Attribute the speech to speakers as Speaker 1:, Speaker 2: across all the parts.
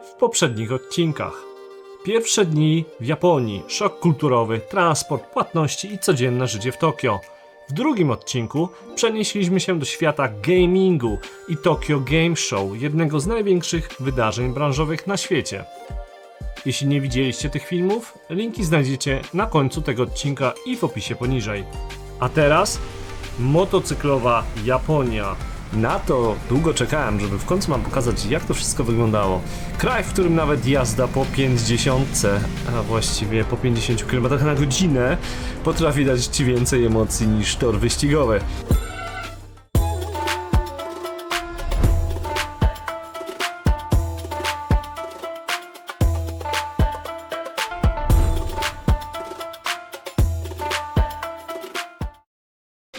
Speaker 1: w poprzednich odcinkach. Pierwsze dni w Japonii, szok kulturowy, transport, płatności i codzienne życie w Tokio. W drugim odcinku przenieśliśmy się do świata gamingu i Tokyo Game Show, jednego z największych wydarzeń branżowych na świecie. Jeśli nie widzieliście tych filmów, linki znajdziecie na końcu tego odcinka i w opisie poniżej. A teraz motocyklowa Japonia. Na to długo czekałem, żeby w końcu wam pokazać, jak to wszystko wyglądało. Kraj, w którym nawet jazda po 50, a właściwie po 50 km na godzinę potrafi dać ci więcej emocji niż tor wyścigowy.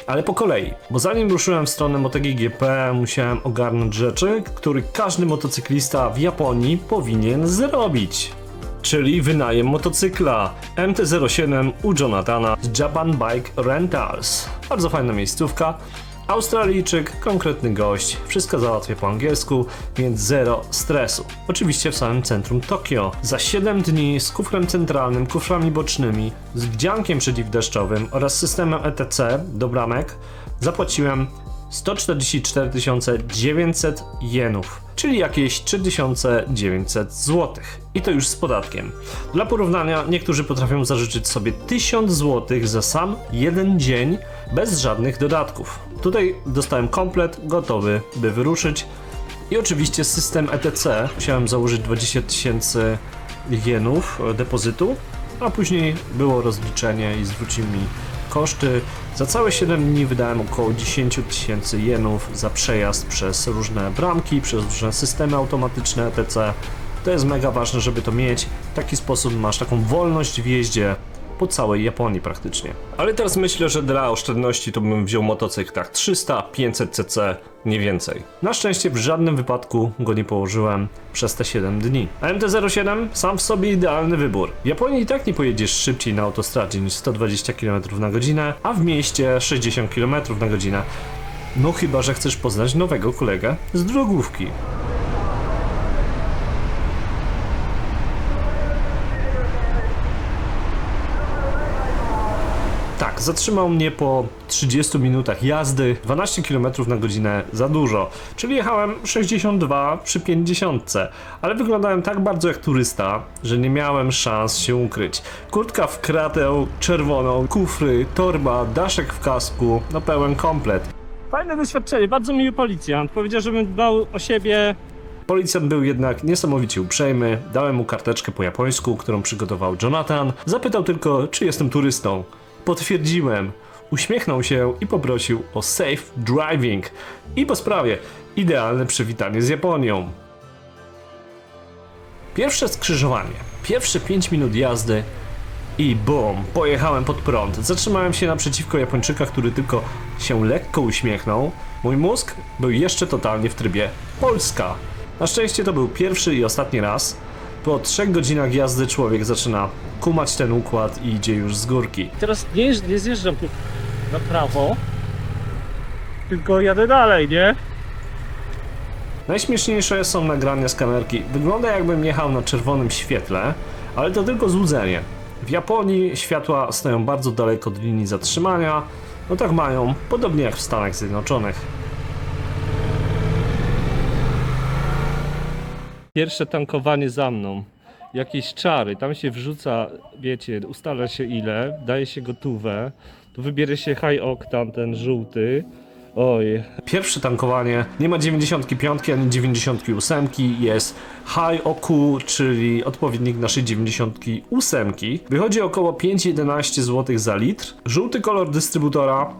Speaker 1: Ale po kolei, bo zanim ruszyłem w stronę MotoGP, musiałem ogarnąć rzeczy, które każdy motocyklista w Japonii powinien zrobić. Czyli wynajem motocykla MT-07 u Jonathana z Japan Bike Rentals. Bardzo fajna miejscówka. Australijczyk, konkretny gość, wszystko załatwia po angielsku, więc zero stresu. Oczywiście w samym centrum Tokio. Za 7 dni z kufrem centralnym, kuframi bocznymi, z wdziankiem przeciwdeszczowym oraz systemem ETC do bramek zapłaciłem 144 900 jenów, czyli jakieś 3900 zł. I to już z podatkiem. Dla porównania, niektórzy potrafią zażyczyć sobie 1000 zł za sam jeden dzień bez żadnych dodatków. Tutaj dostałem komplet gotowy, by wyruszyć. I oczywiście system ETC. Musiałem założyć 20 000 jenów depozytu, a później było rozliczenie i zwrócił mi koszty. Za całe 7 dni wydałem około 10 000 jenów za przejazd przez różne bramki, przez różne systemy automatyczne ETC. To jest mega ważne, żeby to mieć. W taki sposób masz taką wolność w jeździe po całej Japonii praktycznie. Ale teraz myślę, że dla oszczędności to bym wziął motocykl tak 300-500 cc, nie więcej. Na szczęście w żadnym wypadku go nie położyłem przez te 7 dni. A MT-07 sam w sobie idealny wybór. W Japonii i tak nie pojedziesz szybciej na autostradzie niż 120 km na godzinę, a w mieście 60 km na godzinę. No chyba, że chcesz poznać nowego kolegę z drogówki. Tak, zatrzymał mnie po 30 minutach jazdy, 12 km na godzinę za dużo, czyli jechałem 62 przy 50, ale wyglądałem tak bardzo jak turysta, że nie miałem szans się ukryć. Kurtka w kratę czerwoną, kufry, torba, daszek w kasku, no pełen komplet. Fajne doświadczenie, bardzo miły policjant, powiedział, żebym dbał o siebie. Policjant był jednak niesamowicie uprzejmy, dałem mu karteczkę po japońsku, którą przygotował Jonathan, zapytał tylko, czy jestem turystą. Potwierdziłem, uśmiechnął się i poprosił o safe driving. I po sprawie, idealne przywitanie z Japonią. Pierwsze skrzyżowanie, pierwsze 5 minut jazdy i bum, pojechałem pod prąd. Zatrzymałem się naprzeciwko Japończyka, który tylko się lekko uśmiechnął. Mój mózg był jeszcze totalnie w trybie Polska. Na szczęście to był pierwszy i ostatni raz. Po 3 godzinach jazdy człowiek zaczyna kumać ten układ i idzie już z górki. Teraz nie zjeżdżam tu na prawo, tylko jadę dalej, nie? Najśmieszniejsze są nagrania z kamerki. Wygląda, jakbym jechał na czerwonym świetle, ale to tylko złudzenie. W Japonii światła stoją bardzo daleko od linii zatrzymania. No tak mają, podobnie jak w Stanach Zjednoczonych. Pierwsze tankowanie za mną. Jakieś czary, tam się wrzuca, wiecie, ustala się ile, daje się gotówę, tu wybierze się high octane, ten żółty. Oj. Pierwsze tankowanie, nie ma 95 ani 98, jest high oku, czyli odpowiednik naszej 98. Wychodzi około 5-11 zł za litr. Żółty kolor dystrybutora,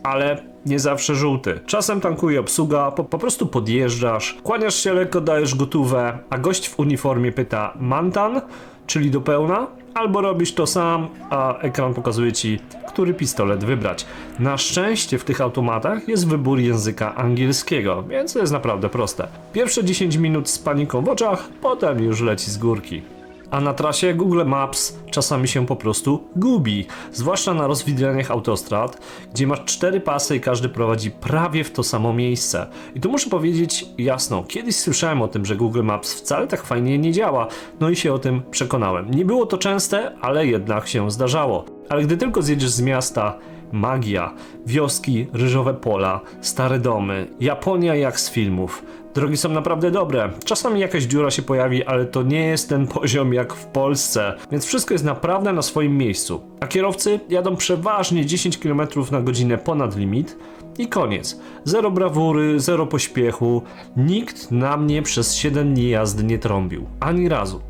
Speaker 1: ale nie zawsze żółty. Czasem tankuje obsługa, po prostu podjeżdżasz, kłaniasz się lekko, dajesz gotówę, a gość w uniformie pyta mantan, czyli do pełna, albo robisz to sam, a ekran pokazuje ci, który pistolet wybrać. Na szczęście w tych automatach jest wybór języka angielskiego, więc to jest naprawdę proste. Pierwsze 10 minut z paniką w oczach, potem już leci z górki. A na trasie Google Maps czasami się po prostu gubi, zwłaszcza na rozwidleniach autostrad, gdzie masz 4 pasy i każdy prowadzi prawie w to samo miejsce. I tu muszę powiedzieć jasno, kiedyś słyszałem o tym, że Google Maps wcale tak fajnie nie działa, no i się o tym przekonałem. Nie było to częste, ale jednak się zdarzało. Ale gdy tylko zjedziesz z miasta, magia, wioski, ryżowe pola, stare domy, Japonia jak z filmów. Drogi są naprawdę dobre. Czasami jakaś dziura się pojawi, ale to nie jest ten poziom jak w Polsce, więc wszystko jest naprawdę na swoim miejscu. A kierowcy jadą przeważnie 10 km na godzinę ponad limit i koniec. Zero brawury, zero pośpiechu. Nikt na mnie przez 7 dni jazdy nie trąbił. Ani razu.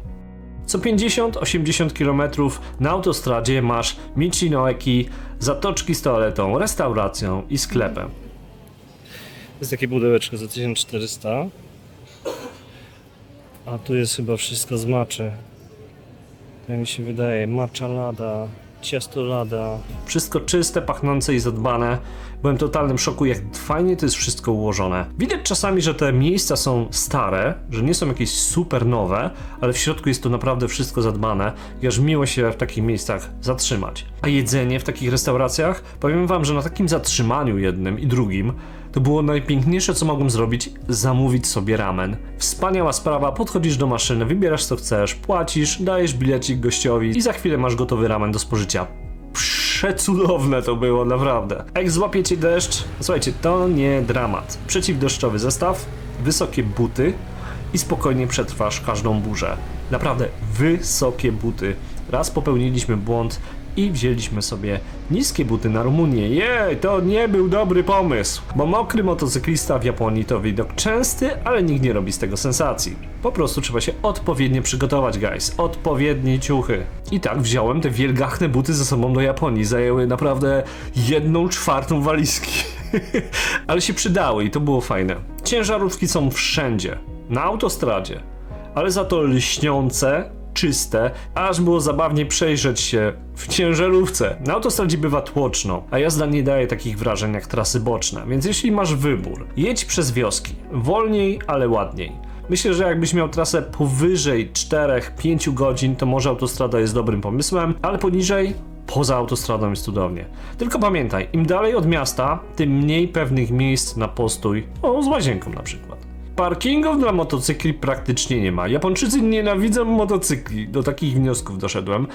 Speaker 1: Co 50-80 km na autostradzie masz Michinoeki, zatoczki z toaletą, restauracją i sklepem.
Speaker 2: Jest takie pudełeczko za 1400. A tu jest chyba wszystko z matcha. Tak mi się wydaje. Matcha lada, ciasto lada.
Speaker 1: Wszystko czyste, pachnące i zadbane. Byłem w totalnym szoku, jak fajnie to jest wszystko ułożone. Widać czasami, że te miejsca są stare, że nie są jakieś super nowe, ale w środku jest to naprawdę wszystko zadbane i aż miło się w takich miejscach zatrzymać. A jedzenie w takich restauracjach? Powiem wam, że na takim zatrzymaniu jednym i drugim to było najpiękniejsze, co mogłem zrobić, zamówić sobie ramen. Wspaniała sprawa, podchodzisz do maszyny, wybierasz co chcesz, płacisz, dajesz bilecik gościowi i za chwilę masz gotowy ramen do spożycia. Przecudowne to było, naprawdę. A jak złapiecie deszcz, słuchajcie, to nie dramat. Przeciwdeszczowy zestaw, wysokie buty i spokojnie przetrwasz każdą burzę. Naprawdę wysokie buty. Raz popełniliśmy błąd i wzięliśmy sobie niskie buty na Rumunię. Jej, to nie był dobry pomysł, bo mokry motocyklista w Japonii to widok częsty, ale nikt nie robi z tego sensacji. Po prostu trzeba się odpowiednio przygotować, guys. Odpowiednie ciuchy. I tak wziąłem te wielgachne buty ze sobą do Japonii. Zajęły naprawdę 1/4 walizki. Ale się przydały i to było fajne. Ciężarówki są wszędzie. Na autostradzie. Ale za to lśniące, czyste, aż było zabawnie przejrzeć się w ciężarówce. Na autostradzie bywa tłoczno, a jazda nie daje takich wrażeń jak trasy boczne, więc jeśli masz wybór, jedź przez wioski, wolniej, ale ładniej. Myślę, że jakbyś miał trasę powyżej 4-5 godzin, to może autostrada jest dobrym pomysłem, ale poniżej, poza autostradą jest cudownie. Tylko pamiętaj, im dalej od miasta, tym mniej pewnych miejsc na postój, z łazienką na przykład. Parkingów dla motocykli praktycznie nie ma. Japończycy nienawidzą motocykli. Do takich wniosków doszedłem.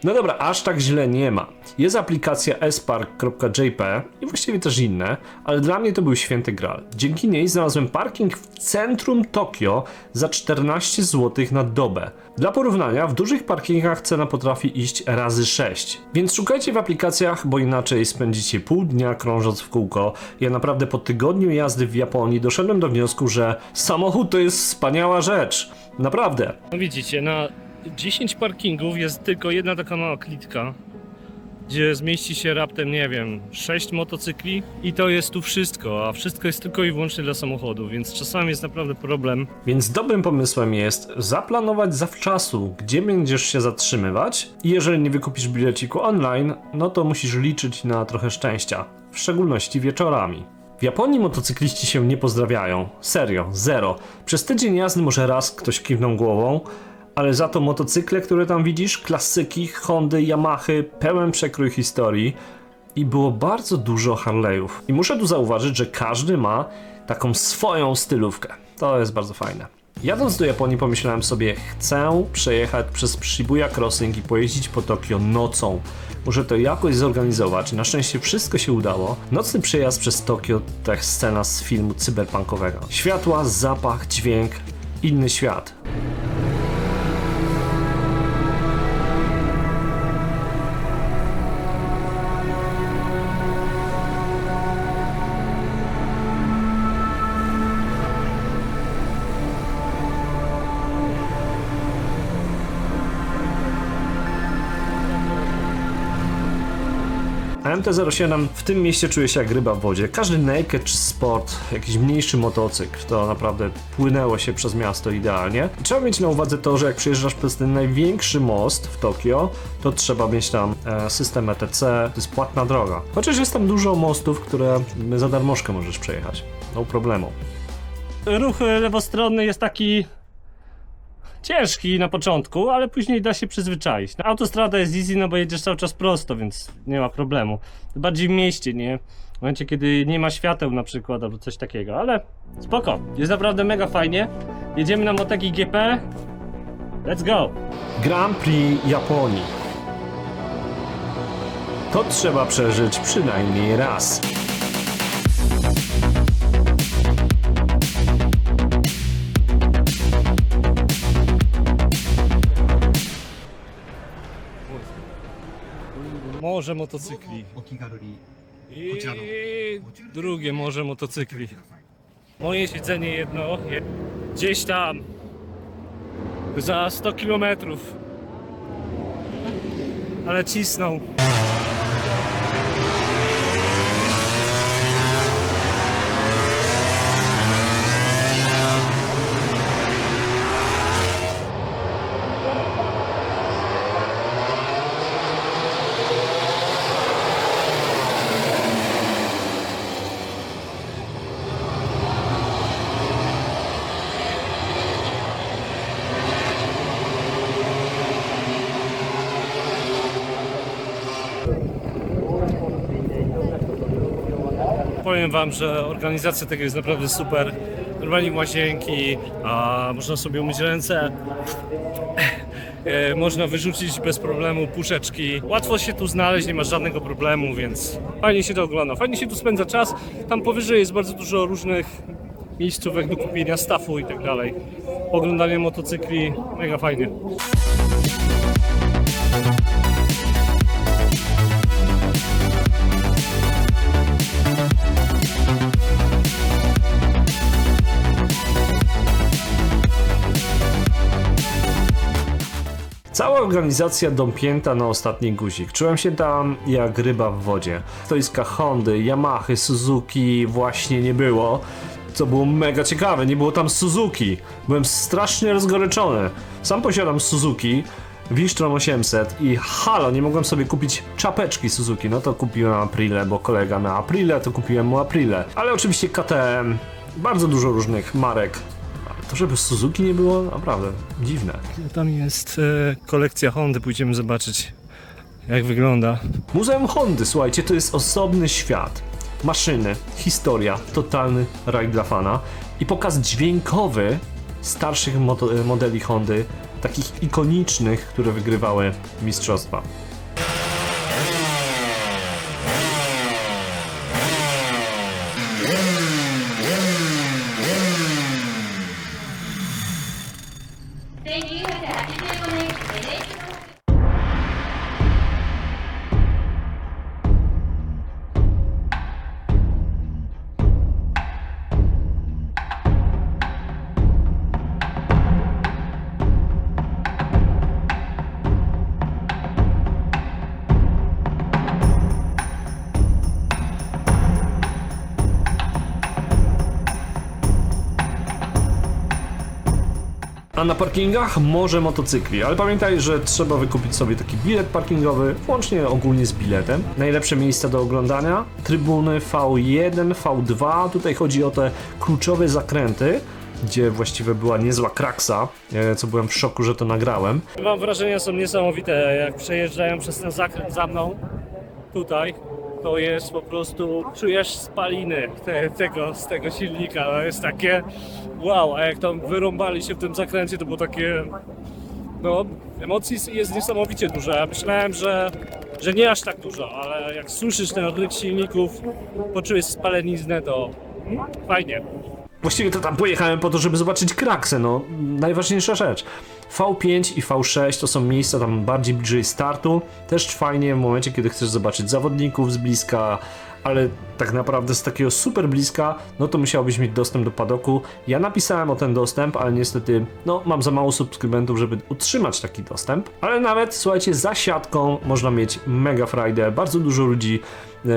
Speaker 1: No dobra, aż tak źle nie ma. Jest aplikacja spark.jp i właściwie też inne, ale dla mnie to był święty graal. Dzięki niej znalazłem parking w centrum Tokio za 14 zł na dobę. Dla porównania, w dużych parkingach cena potrafi iść razy 6. Więc szukajcie w aplikacjach, bo inaczej spędzicie pół dnia krążąc w kółko. Ja naprawdę po tygodniu jazdy w Japonii doszedłem do wniosku, że samochód to jest wspaniała rzecz. Naprawdę.
Speaker 2: No widzicie, na 10 parkingów jest tylko jedna taka mała klitka, gdzie zmieści się raptem, nie wiem, 6 motocykli i to jest tu wszystko, a wszystko jest tylko i wyłącznie dla samochodów, więc czasami jest naprawdę problem.
Speaker 1: Więc dobrym pomysłem jest zaplanować zawczasu, gdzie będziesz się zatrzymywać i jeżeli nie wykupisz bileciku online, no to musisz liczyć na trochę szczęścia, w szczególności wieczorami. W Japonii motocykliści się nie pozdrawiają, serio, zero. Przez tydzień jazdy może raz ktoś kiwnął głową, ale za to motocykle, które tam widzisz, klasyki, Hondy, Yamahy, pełen przekrój historii i było bardzo dużo Harley'ów. I muszę tu zauważyć, że każdy ma taką swoją stylówkę. To jest bardzo fajne. Jadąc do Japonii pomyślałem sobie, chcę przejechać przez Shibuya Crossing i pojeździć po Tokio nocą. Muszę to jakoś zorganizować. Na szczęście wszystko się udało. Nocny przejazd przez Tokio to jak scena z filmu cyberpunkowego. Światła, zapach, dźwięk, inny świat. MT-07 w tym mieście czuje się jak ryba w wodzie. Każdy naked czy sport, jakiś mniejszy motocykl, to naprawdę płynęło się przez miasto idealnie. I trzeba mieć na uwadze to, że jak przejeżdżasz przez ten największy most w Tokio, to trzeba mieć tam system ETC, to jest płatna droga. Chociaż jest tam dużo mostów, które za darmożkę możesz przejechać. No problemu.
Speaker 2: Ruch lewostronny jest taki ciężki na początku, ale później da się przyzwyczaić. Autostrada jest easy, no bo jedziesz cały czas prosto, więc nie ma problemu. Bardziej w mieście, nie? W momencie, kiedy nie ma świateł na przykład, albo coś takiego, ale spoko. Jest naprawdę mega fajnie. Jedziemy na Motegi GP. Let's go!
Speaker 1: Grand Prix Japonii. To trzeba przeżyć przynajmniej raz.
Speaker 2: Morze motocykli. I drugie morze motocykli. Moje siedzenie jedno gdzieś tam za 100 km. Ale cisną. Powiem wam, że organizacja tego jest naprawdę super. Normalnie łazienki, a można sobie umyć ręce. Można wyrzucić bez problemu puszeczki. Łatwo się tu znaleźć, nie ma żadnego problemu, więc fajnie się to ogląda. Fajnie się tu spędza czas. Tam powyżej jest bardzo dużo różnych miejscówek do kupienia staffu i tak dalej. Oglądanie motocykli, mega fajnie.
Speaker 1: Cała organizacja dompięta na ostatni guzik. Czułem się tam jak ryba w wodzie. Stoiska Hondy, Yamahy, Suzuki właśnie nie było. Co było mega ciekawe, nie było tam Suzuki. Byłem strasznie rozgoryczony. Sam posiadam Suzuki Wistron 800 i halo, nie mogłem sobie kupić czapeczki Suzuki. No to kupiłem Aprilę, bo kolega miał Aprilę, to kupiłem mu Aprilę. Ale oczywiście KTM, bardzo dużo różnych marek. To, żeby Suzuki nie było, naprawdę dziwne.
Speaker 2: Tam jest kolekcja Hondy, pójdziemy zobaczyć, jak wygląda.
Speaker 1: Muzeum Hondy, słuchajcie, to jest osobny świat. Maszyny, historia, totalny raj dla fana i pokaz dźwiękowy starszych modeli Hondy, takich ikonicznych, które wygrywały mistrzostwa. A na parkingach morze motocykli, ale pamiętaj, że trzeba wykupić sobie taki bilet parkingowy, włącznie ogólnie z biletem. Najlepsze miejsca do oglądania, trybuny V1, V2, tutaj chodzi o te kluczowe zakręty, gdzie właściwie była niezła kraksa, co byłem w szoku, że to nagrałem.
Speaker 2: Mam wrażenia, są niesamowite, jak przejeżdżają przez ten zakręt za mną, tutaj, to jest po prostu, czujesz spaliny z tego silnika, to jest takie wow, a jak tam wyrąbali się w tym zakręcie, to było takie, no, emocji jest niesamowicie dużo. Ja myślałem, że nie aż tak dużo, ale jak słyszysz ten odryk silników, poczujesz spaleniznę, to fajnie.
Speaker 1: Właściwie to tam pojechałem po to, żeby zobaczyć kraksę, no, najważniejsza rzecz. V5 i V6 to są miejsca tam bardziej bliżej startu, też fajnie w momencie, kiedy chcesz zobaczyć zawodników z bliska, ale tak naprawdę z takiego super bliska, no to musiałbyś mieć dostęp do padoku. Ja napisałem o ten dostęp, ale niestety, no, mam za mało subskrybentów, żeby utrzymać taki dostęp. Ale nawet, słuchajcie, za siatką można mieć mega frajdę. Bardzo dużo ludzi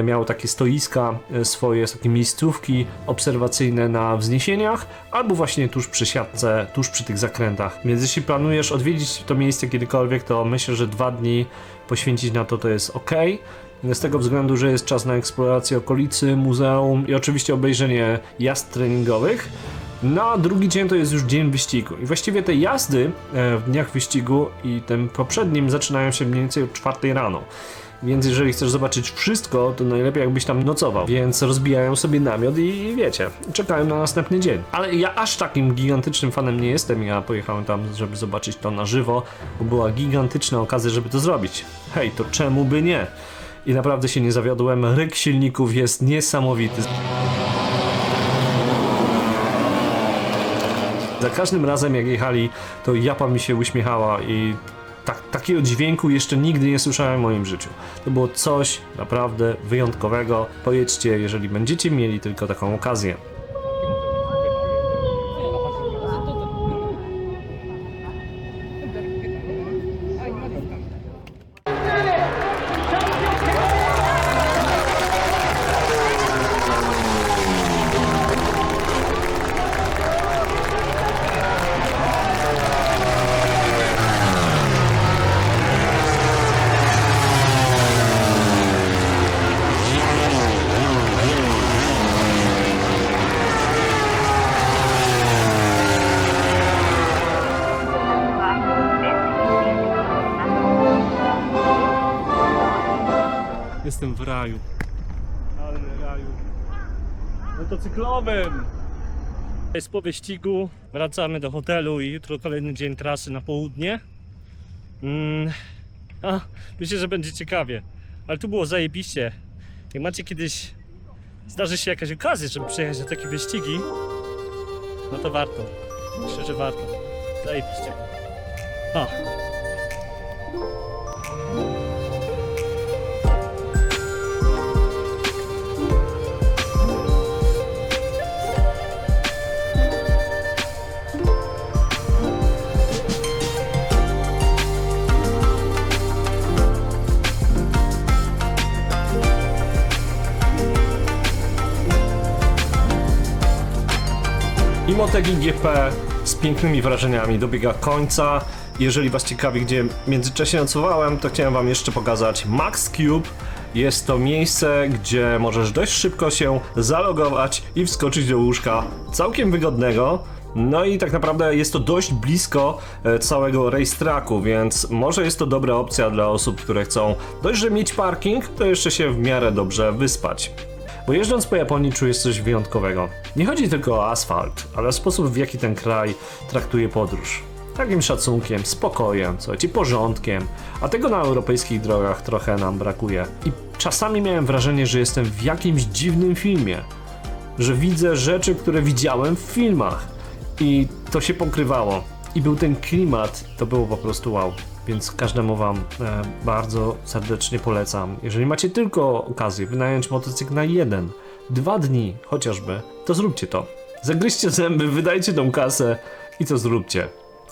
Speaker 1: miało takie stoiska swoje, takie miejscówki obserwacyjne na wzniesieniach, albo właśnie tuż przy siatce, tuż przy tych zakrętach. Więc jeśli planujesz odwiedzić to miejsce kiedykolwiek, to myślę, że 2 dni poświęcić na to jest ok. Z tego względu, że jest czas na eksplorację okolicy, muzeum i oczywiście obejrzenie jazd treningowych. Na drugi dzień to jest już dzień wyścigu i właściwie te jazdy w dniach wyścigu i tym poprzednim zaczynają się mniej więcej o 4 rano. Więc jeżeli chcesz zobaczyć wszystko, to najlepiej jakbyś tam nocował. Więc rozbijają sobie namiot i wiecie, czekają na następny dzień. Ale ja aż takim gigantycznym fanem nie jestem. Ja pojechałem tam, żeby zobaczyć to na żywo, bo była gigantyczna okazja, żeby to zrobić. Hej, to czemu by nie? I naprawdę się nie zawiodłem. Ryk silników jest niesamowity. Za każdym razem jak jechali, to Japa mi się uśmiechała i takiego dźwięku jeszcze nigdy nie słyszałem w moim życiu. To było coś naprawdę wyjątkowego. Pojedźcie, jeżeli będziecie mieli tylko taką okazję.
Speaker 2: Jestem w raju. Ale raju. Motocyklowym! Jest po wyścigu, wracamy do hotelu i jutro kolejny dzień trasy na południe. Myślę, że będzie ciekawie. Ale tu było zajebiście. Jak macie kiedyś, zdarzy się jakaś okazja, żeby przyjechać na takie wyścigi, no to warto. Myślę, że warto. Zajebiście.
Speaker 1: I Motegi GP z pięknymi wrażeniami dobiega końca. Jeżeli was ciekawi, gdzie w międzyczasie nocowałem, to chciałem wam jeszcze pokazać Max Cube. Jest to miejsce, gdzie możesz dość szybko się zalogować i wskoczyć do łóżka całkiem wygodnego. No i tak naprawdę jest to dość blisko całego racetracku, więc może jest to dobra opcja dla osób, które chcą dość, że mieć parking, to jeszcze się w miarę dobrze wyspać. Bo jeżdżąc po Japonii czujesz coś wyjątkowego. Nie chodzi tylko o asfalt, ale o sposób, w jaki ten kraj traktuje podróż. Takim szacunkiem, spokojem, słuchajcie, porządkiem, a tego na europejskich drogach trochę nam brakuje. I czasami miałem wrażenie, że jestem w jakimś dziwnym filmie, że widzę rzeczy, które widziałem w filmach i to się pokrywało. I był ten klimat, to było po prostu wow. Więc każdemu wam bardzo serdecznie polecam. Jeżeli macie tylko okazję wynająć motocykl na 1-2 dni chociażby, to zróbcie to. Zagryźcie zęby, wydajcie tą kasę i to zróbcie.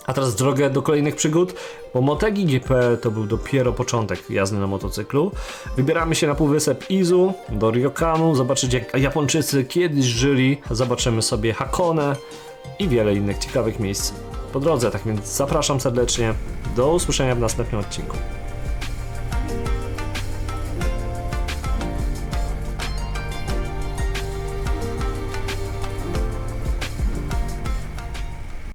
Speaker 1: A teraz drogę do kolejnych przygód, bo Motegi GP to był dopiero początek jazdy na motocyklu. Wybieramy się na półwysep Izu, do Ryokanu, zobaczyć jak Japończycy kiedyś żyli. Zobaczymy sobie Hakone i wiele innych ciekawych miejsc po drodze, tak więc zapraszam serdecznie. Do usłyszenia w następnym odcinku.